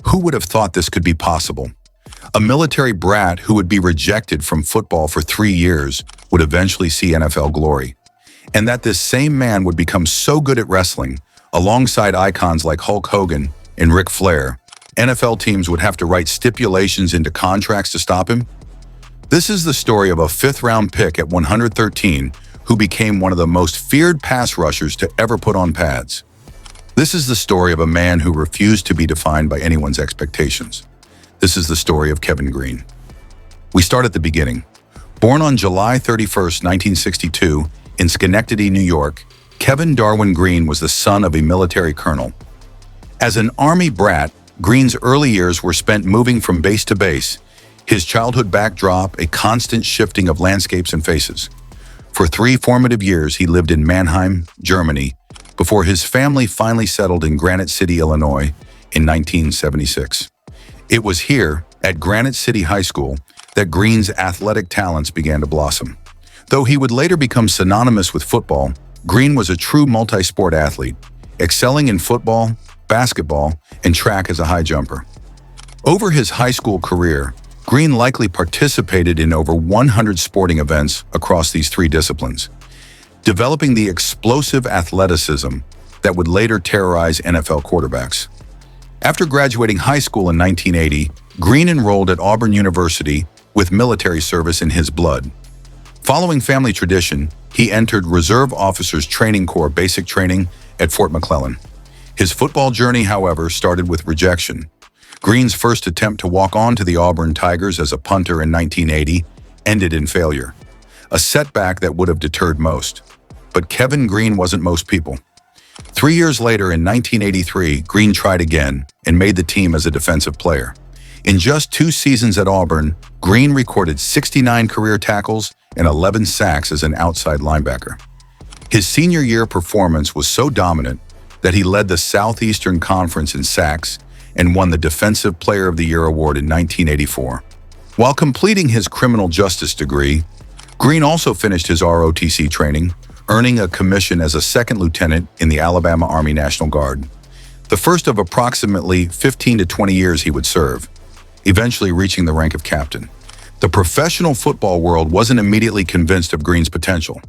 Who would have thought this could be possible? A military brat who would be rejected from football for 3 years would eventually see NFL glory. And that this same man would become so good at wrestling, alongside icons like Hulk Hogan and Ric Flair, NFL teams would have to write stipulations into contracts to stop him? This is the story of a fifth-round pick at 113 who became one of the most feared pass rushers to ever put on pads. This is the story of a man who refused to be defined by anyone's expectations. This is the story of Kevin Greene. We start at the beginning. Born on July 31st, 1962, in Schenectady, New York, Kevin Darwin Greene was the son of a military colonel. As an Army brat, Greene's early years were spent moving from base to base, his childhood backdrop a constant shifting of landscapes and faces. For 3 formative years, he lived in Mannheim, Germany, before his family finally settled in Granite City, Illinois, in 1976. It was here, at Granite City High School, that Greene's athletic talents began to blossom. Though he would later become synonymous with football, Greene was a true multi-sport athlete, excelling in football, basketball, and track as a high jumper. Over his high school career, Greene likely participated in over 100 sporting events across these 3 disciplines, developing the explosive athleticism that would later terrorize NFL quarterbacks. After graduating high school in 1980, Greene enrolled at Auburn University with military service in his blood. Following family tradition, he entered Reserve Officers Training Corps basic training at Fort McClellan. His football journey, however, started with rejection. Greene's first attempt to walk on to the Auburn Tigers as a punter in 1980 ended in failure, a setback that would have deterred most. But Kevin Greene wasn't most people. 3 years later, in 1983, Greene tried again and made the team as a defensive player. In just 2 seasons at Auburn, Greene recorded 69 career tackles and 11 sacks as an outside linebacker. His senior year performance was so dominant that he led the Southeastern Conference in sacks and won the Defensive Player of the Year award in 1984. While completing his criminal justice degree, Greene also finished his ROTC training, earning a commission as a second lieutenant in the Alabama Army National Guard, the first of approximately 15 to 20 years he would serve, eventually reaching the rank of captain. The professional football world wasn't immediately convinced of Greene's potential.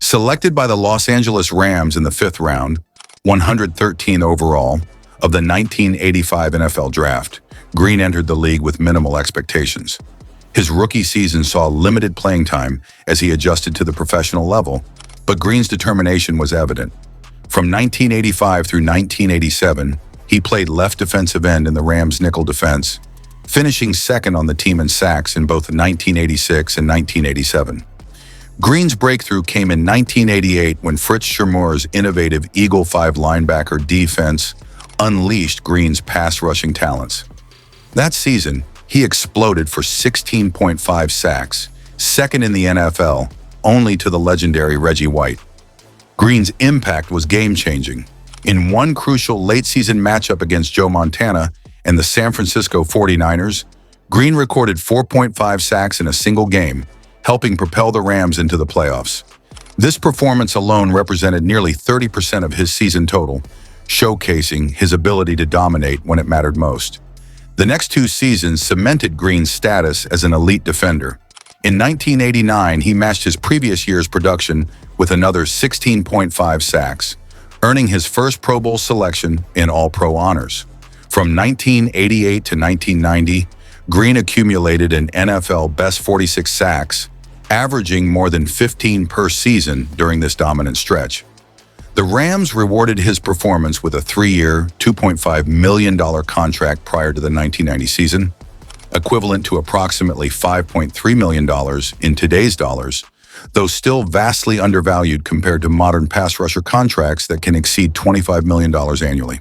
Selected by the Los Angeles Rams in the 5th round, 113 overall, of the 1985 NFL Draft, Greene entered the league with minimal expectations. His rookie season saw limited playing time as he adjusted to the professional level, but Greene's determination was evident. From 1985 through 1987, he played left defensive end in the Rams' nickel defense, finishing second on the team in sacks in both 1986 and 1987. Greene's breakthrough came in 1988 when Fritz Schermer's innovative Eagle 5 linebacker defense unleashed Greene's pass-rushing talents. That season, he exploded for 16.5 sacks, second in the NFL, only to the legendary Reggie White. Greene's impact was game-changing. In one crucial late-season matchup against Joe Montana and the San Francisco 49ers, Greene recorded 4.5 sacks in a single game, helping propel the Rams into the playoffs. This performance alone represented nearly 30% of his season total, showcasing his ability to dominate when it mattered most. The next 2 seasons cemented Greene's status as an elite defender. In 1989, he matched his previous year's production with another 16.5 sacks, earning his first Pro Bowl selection in All-Pro honors. From 1988 to 1990, Greene accumulated an NFL best 46 sacks, averaging more than 15 per season during this dominant stretch. The Rams rewarded his performance with a 3-year, $2.5 million contract prior to the 1990 season, equivalent to approximately $5.3 million in today's dollars, though still vastly undervalued compared to modern pass rusher contracts that can exceed $25 million annually.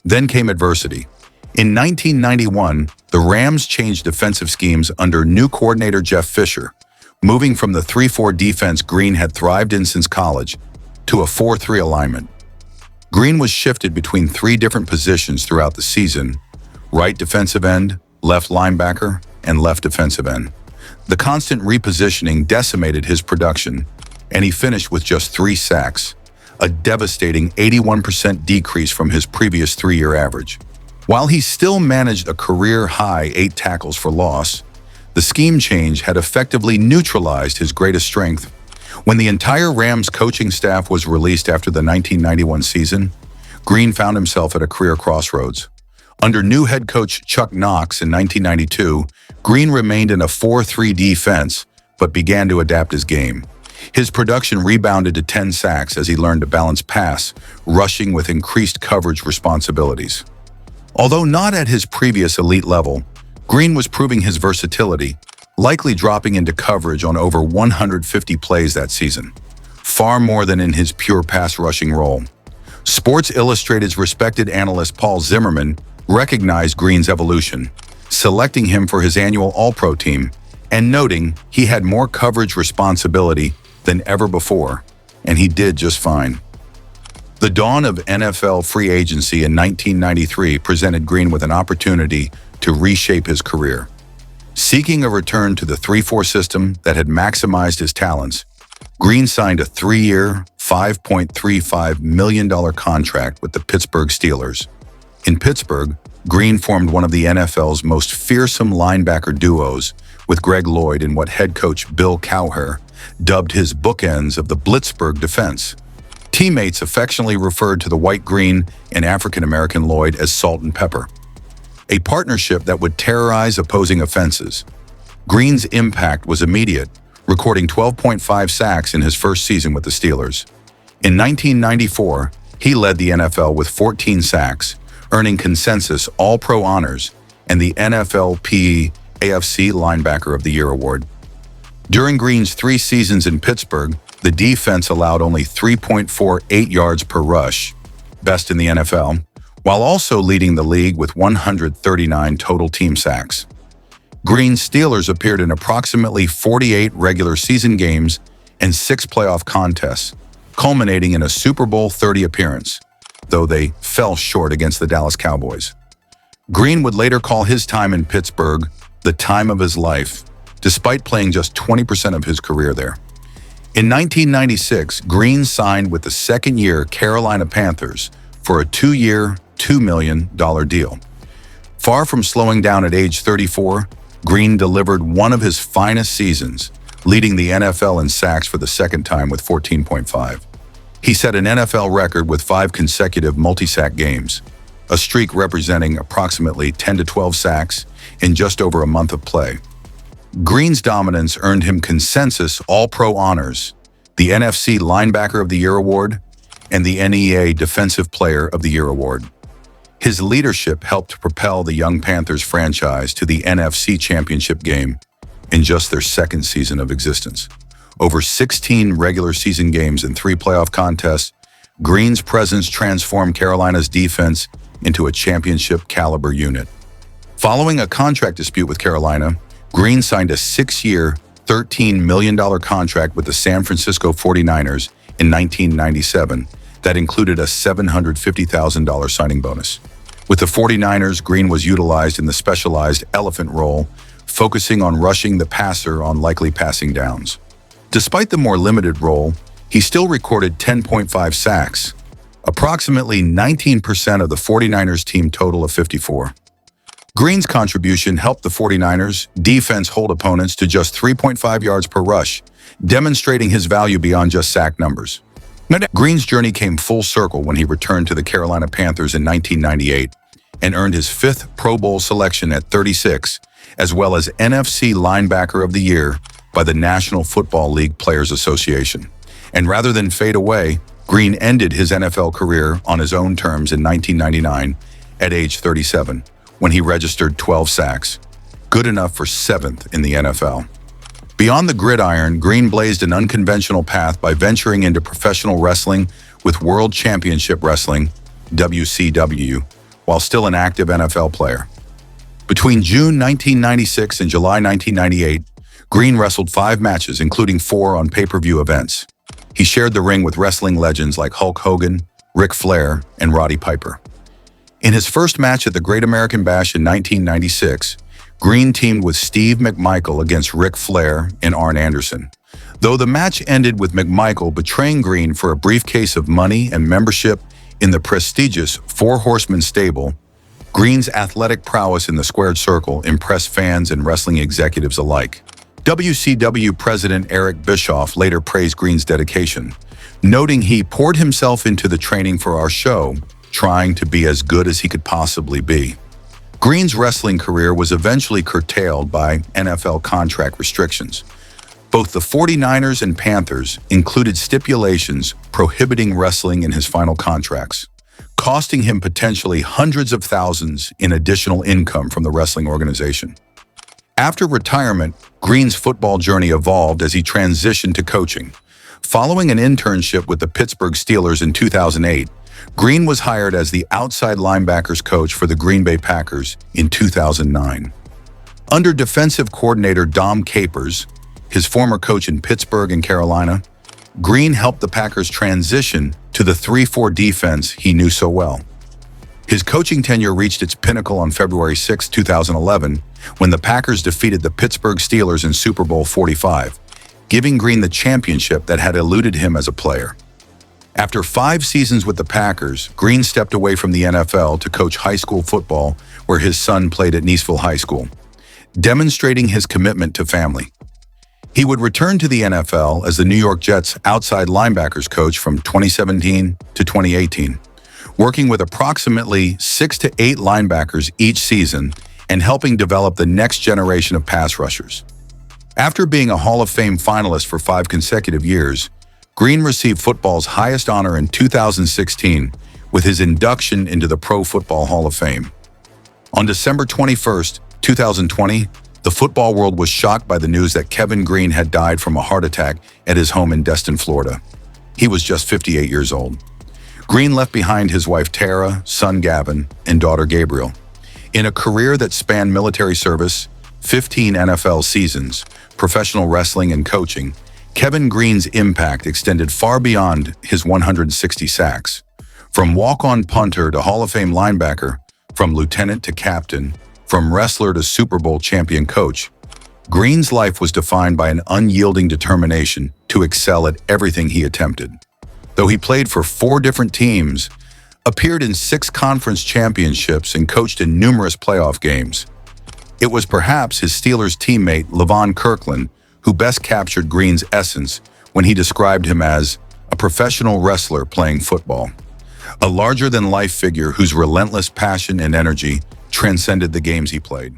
Then came adversity. In 1991, the Rams changed defensive schemes under new coordinator Jeff Fisher, moving from the 3-4 defense Greene had thrived in since college to a 4-3 alignment. Greene was shifted between 3 different positions throughout the season: right defensive end, left linebacker, and left defensive end. The constant repositioning decimated his production, and he finished with just 3 sacks, a devastating 81% decrease from his previous 3-year average. While he still managed a career-high 8 tackles for loss, the scheme change had effectively neutralized his greatest strength. When the entire Rams coaching staff was released after the 1991 season, Green found himself at a career crossroads. Under new head coach Chuck Knox in 1992, Green remained in a 4-3 defense, but began to adapt his game. His production rebounded to 10 sacks as he learned to balance pass, rushing with increased coverage responsibilities. Although not at his previous elite level, Green was proving his versatility, likely dropping into coverage on over 150 plays that season, far more than in his pure pass rushing role. Sports Illustrated's respected analyst Paul Zimmerman recognized Green's evolution, selecting him for his annual All-Pro team and noting he had more coverage responsibility than ever before, and he did just fine. The dawn of NFL free agency in 1993 presented Green with an opportunity to reshape his career. Seeking a return to the 3-4 system that had maximized his talents, Green signed a 3-year, $5.35 million contract with the Pittsburgh Steelers. In Pittsburgh, Green formed one of the NFL's most fearsome linebacker duos with Greg Lloyd in what head coach Bill Cowher dubbed his bookends of the Blitzburg defense. Teammates affectionately referred to the white-green and African-American Lloyd as salt and pepper, a partnership that would terrorize opposing offenses. Green's impact was immediate, recording 12.5 sacks in his first season with the Steelers. In 1994, he led the NFL with 14 sacks, earning consensus All-Pro honors and the NFLPA AFC Linebacker of the Year award. During Green's 3 seasons in Pittsburgh, the defense allowed only 3.48 yards per rush, best in the NFL, while also leading the league with 139 total team sacks. Green's Steelers appeared in approximately 48 regular season games and 6 playoff contests, culminating in a Super Bowl 30 appearance, though they fell short against the Dallas Cowboys. Green would later call his time in Pittsburgh the time of his life, despite playing just 20% of his career there. In 1996, Green signed with the second-year Carolina Panthers for a 2-year, $2 million deal. Far from slowing down at age 34, Green delivered one of his finest seasons, leading the NFL in sacks for the second time with 14.5. He set an NFL record with 5 consecutive multi-sack games, a streak representing approximately 10 to 12 sacks in just over a month of play. Green's dominance earned him consensus All-Pro honors, the NFC Linebacker of the Year award, and the NEA Defensive Player of the Year award. His leadership helped propel the young Panthers franchise to the NFC Championship game in just their second season of existence. Over 16 regular season games and 3 playoff contests, Green's presence transformed Carolina's defense into a championship-caliber unit. Following a contract dispute with Carolina, Green signed a 6-year, $13 million contract with the San Francisco 49ers in 1997 that included a $750,000 signing bonus. With the 49ers, Green was utilized in the specialized elephant role, focusing on rushing the passer on likely passing downs. Despite the more limited role, he still recorded 10.5 sacks, approximately 19% of the 49ers team total of 54. Green's contribution helped the 49ers defense hold opponents to just 3.5 yards per rush, demonstrating his value beyond just sack numbers. Green's journey came full circle when he returned to the Carolina Panthers in 1998 and earned his 5th Pro Bowl selection at 36, as well as NFC Linebacker of the Year by the National Football League Players Association. And rather than fade away, Green ended his NFL career on his own terms in 1999 at age 37, when he registered 12 sacks, good enough for 7th in the NFL. Beyond the gridiron, Green blazed an unconventional path by venturing into professional wrestling with World Championship Wrestling, WCW, while still an active NFL player. Between June 1996 and July 1998, Green wrestled 5 matches, including 4 on pay-per-view events. He shared the ring with wrestling legends like Hulk Hogan, Ric Flair, and Roddy Piper. In his first match at the Great American Bash in 1996, Green teamed with Steve McMichael against Ric Flair and Arn Anderson. Though the match ended with McMichael betraying Green for a briefcase of money and membership in the prestigious Four Horsemen stable, Green's athletic prowess in the squared circle impressed fans and wrestling executives alike. WCW President Eric Bischoff later praised Green's dedication, noting he poured himself into the training for our show, trying to be as good as he could possibly be. Green's wrestling career was eventually curtailed by NFL contract restrictions. Both the 49ers and Panthers included stipulations prohibiting wrestling in his final contracts, costing him potentially hundreds of thousands in additional income from the wrestling organization. After retirement, Green's football journey evolved as he transitioned to coaching. Following an internship with the Pittsburgh Steelers in 2008, Green was hired as the outside linebackers coach for the Green Bay Packers in 2009. Under defensive coordinator Dom Capers, his former coach in Pittsburgh and Carolina, Green helped the Packers transition to the 3-4 defense he knew so well. His coaching tenure reached its pinnacle on February 6, 2011, when the Packers defeated the Pittsburgh Steelers in Super Bowl 45, giving Green the championship that had eluded him as a player. After 5 seasons with the Packers, Green stepped away from the NFL to coach high school football, where his son played at Niceville High School, demonstrating his commitment to family. He would return to the NFL as the New York Jets outside linebackers coach from 2017 to 2018, working with approximately 6 to 8 linebackers each season and helping develop the next generation of pass rushers. After being a Hall of Fame finalist for 5 consecutive years, Green received football's highest honor in 2016 with his induction into the Pro Football Hall of Fame. On December 21, 2020, the football world was shocked by the news that Kevin Green had died from a heart attack at his home in Destin, Florida. He was just 58 years old. Green left behind his wife Tara, son Gavin, and daughter Gabriel. In a career that spanned military service, 15 NFL seasons, professional wrestling, and coaching, Kevin Green's impact extended far beyond his 160 sacks. From walk-on punter to Hall of Fame linebacker, from lieutenant to captain, from wrestler to Super Bowl champion coach, Green's life was defined by an unyielding determination to excel at everything he attempted. Though he played for 4 different teams, appeared in 6 conference championships, and coached in numerous playoff games, it was perhaps his Steelers teammate Levon Kirkland who best captured Green's essence when he described him as a professional wrestler playing football, a larger-than-life figure whose relentless passion and energy transcended the games he played.